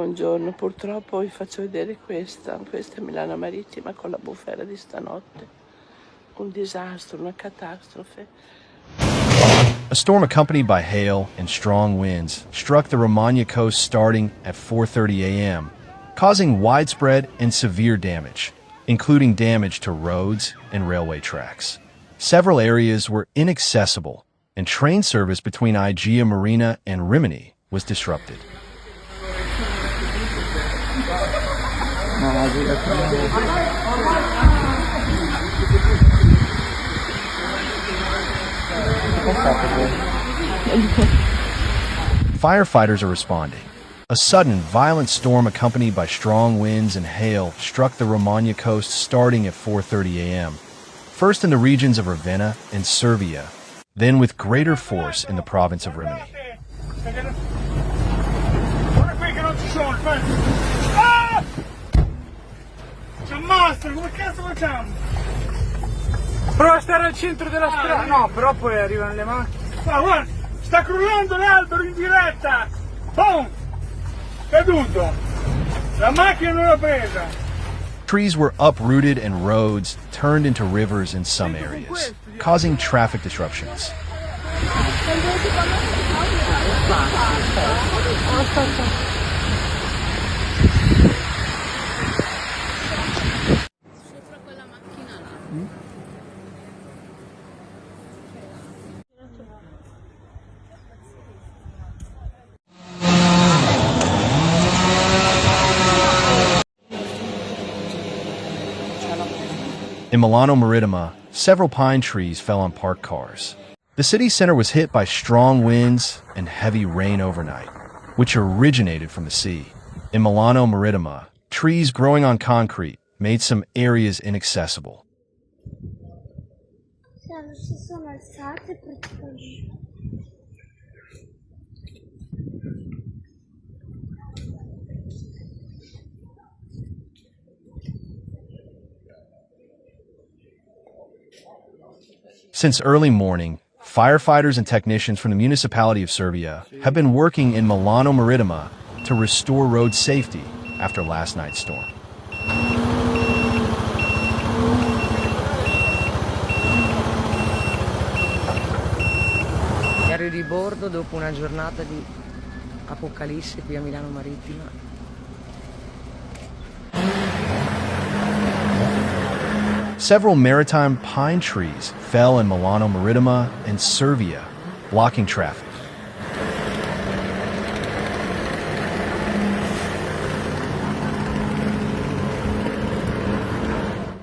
Buongiorno, purtroppo vi faccio vedere questa è Milano Marittima con la bufera di stanotte. Un disastro, una catastrofe. A storm accompanied by hail and strong winds struck the Romagna coast starting at 4:30 a.m., causing widespread and severe damage, including damage to roads and railway tracks. Several areas were inaccessible, and train service between Igea Marina and Rimini was disrupted. Firefighters are responding. A sudden, violent storm accompanied by strong winds and hail struck the Romagna coast starting at 4:30 a.m., first in the regions of Ravenna and Cervia, then with greater force in the province of Rimini. Come cazzo facciamo? Prova a stare al centro della strada. No, però poi arrivano le macchine. Ma guarda, sta crollando l'albero in diretta. Boom! Caduto. La macchina non l'ha presa. Trees were uprooted and roads turned into rivers in some areas, causing traffic disruptions. In Milano Marittima, several pine trees fell on parked cars. The city center was hit by strong winds and heavy rain overnight, which originated from the sea. In Milano Marittima, trees growing on concrete made some areas inaccessible. Since early morning, firefighters and technicians from the municipality of Cervia have been working in Milano Marittima to restore road safety after last night's storm. Ero di bordo dopo una giornata di apocalisse qui a Milano Marittima. Several maritime pine trees fell in Milano Marittima and Cervia, blocking traffic.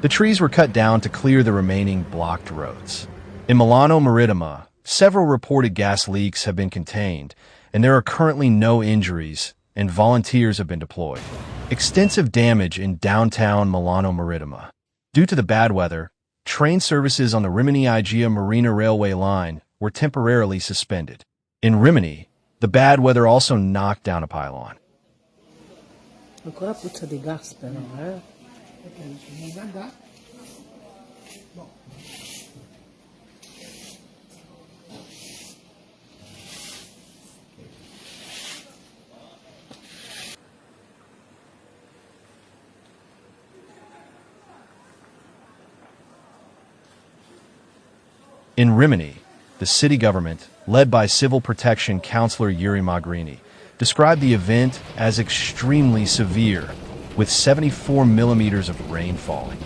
The trees were cut down to clear the remaining blocked roads. In Milano Marittima, several reported gas leaks have been contained, and there are currently no injuries, and volunteers have been deployed. Extensive damage in downtown Milano Marittima. Due to the bad weather, train services on the Rimini-Igea Marina railway line were temporarily suspended. In Rimini, the bad weather also knocked down a pylon. Ancora puzza di gas però, In Rimini, the city government, led by Civil Protection Councillor Yuri Magrini, described the event as extremely severe, with 74 millimeters of rain falling.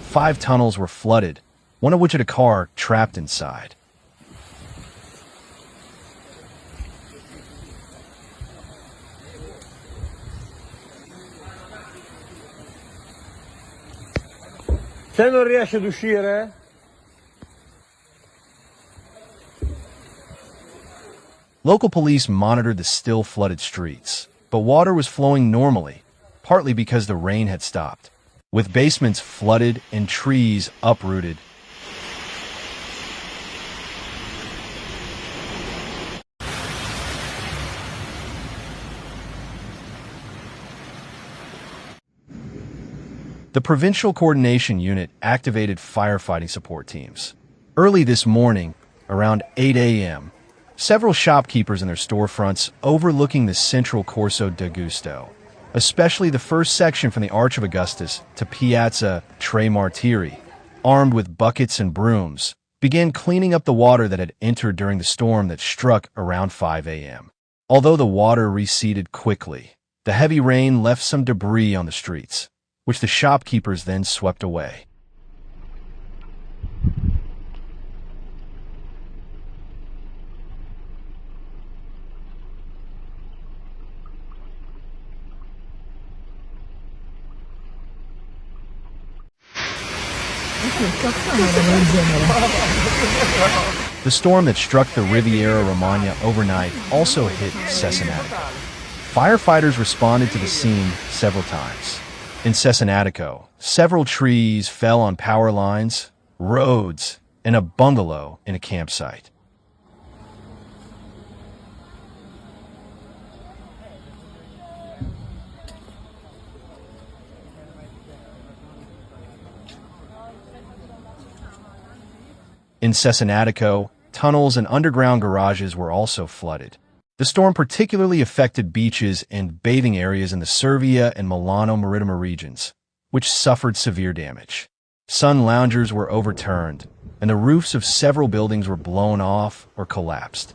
5 tunnels were flooded, one of which had a car trapped inside. Se non riesce ad uscire? Local police monitored the still flooded streets, but water was flowing normally, partly because the rain had stopped. With basements flooded and trees uprooted, the Provincial Coordination Unit activated firefighting support teams. Early this morning, around 8 a.m., several shopkeepers in their storefronts overlooking the central Corso d'Augusto especially the first section from the Arch of Augustus to Piazza Tre Martiri, armed with buckets and brooms, began cleaning up the water that had entered during the storm that struck around 5 a.m. Although the water receded quickly, the heavy rain left some debris on the streets, which the shopkeepers then swept away. The storm that struck the Riviera Romagna overnight also hit Cesenatico. Firefighters responded to the scene several times. In Cesenatico, several trees fell on power lines, roads, and a bungalow in a campsite. In Cesenatico, tunnels and underground garages were also flooded. The storm particularly affected beaches and bathing areas in the Cervia and Milano Marittima regions, which suffered severe damage. Sun loungers were overturned, and the roofs of several buildings were blown off or collapsed.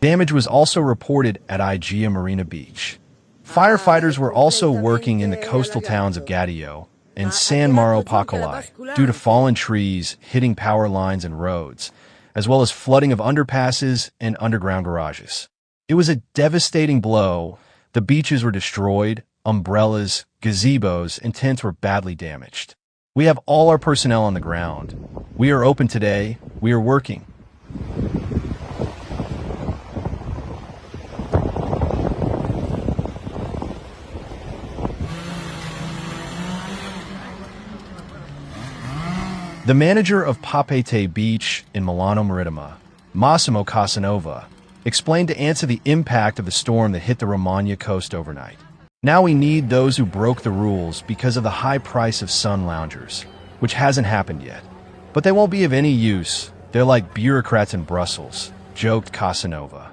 Damage was also reported at Igea Marina Beach. Firefighters were also working in the coastal towns of Gadio and San Mauro Pacolai due to fallen trees hitting power lines and roads, as well as flooding of underpasses and underground garages. It was a devastating blow. The beaches were destroyed, umbrellas, gazebos, and tents were badly damaged. We have all our personnel on the ground. We are open today. We are working. The manager of Papete Beach in Milano Marittima, Massimo Casanova, explained to answer the impact of the storm that hit the Romagna coast overnight. Now we need those who broke the rules because of the high price of sun loungers, which hasn't happened yet. But they won't be of any use. They're like bureaucrats in Brussels, joked Casanova.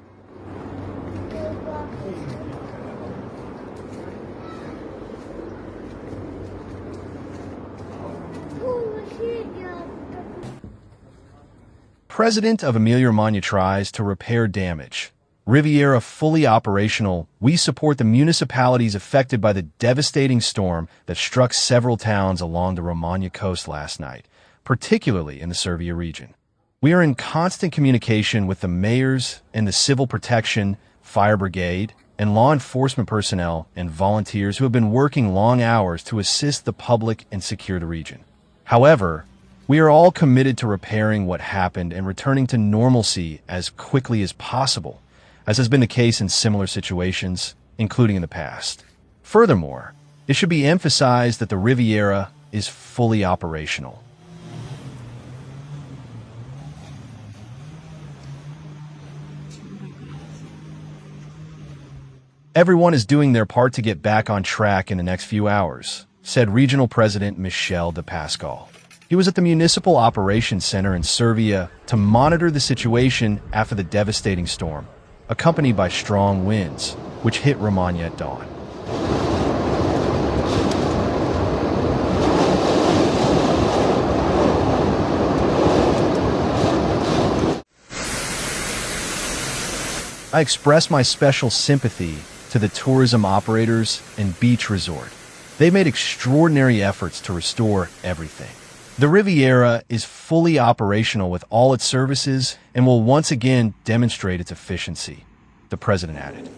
President of Emilia-Romagna tries to repair damage. Riviera fully operational, we support the municipalities affected by the devastating storm that struck several towns along the Romagna coast last night, particularly in the Cervia region. We are in constant communication with the mayors and the civil protection, fire brigade, and law enforcement personnel and volunteers who have been working long hours to assist the public and secure the region. However, we are all committed to repairing what happened and returning to normalcy as quickly as possible, as has been the case in similar situations, including in the past. Furthermore, it should be emphasized that the Riviera is fully operational. Everyone is doing their part to get back on track in the next few hours, said Regional President Michel de Pascal. He was at the Municipal Operations Center in Cervia to monitor the situation after the devastating storm, accompanied by strong winds, which hit Romagna at dawn. I express my special sympathy to the tourism operators and beach resort. They made extraordinary efforts to restore everything. The Riviera is fully operational with all its services and will once again demonstrate its efficiency, the president added.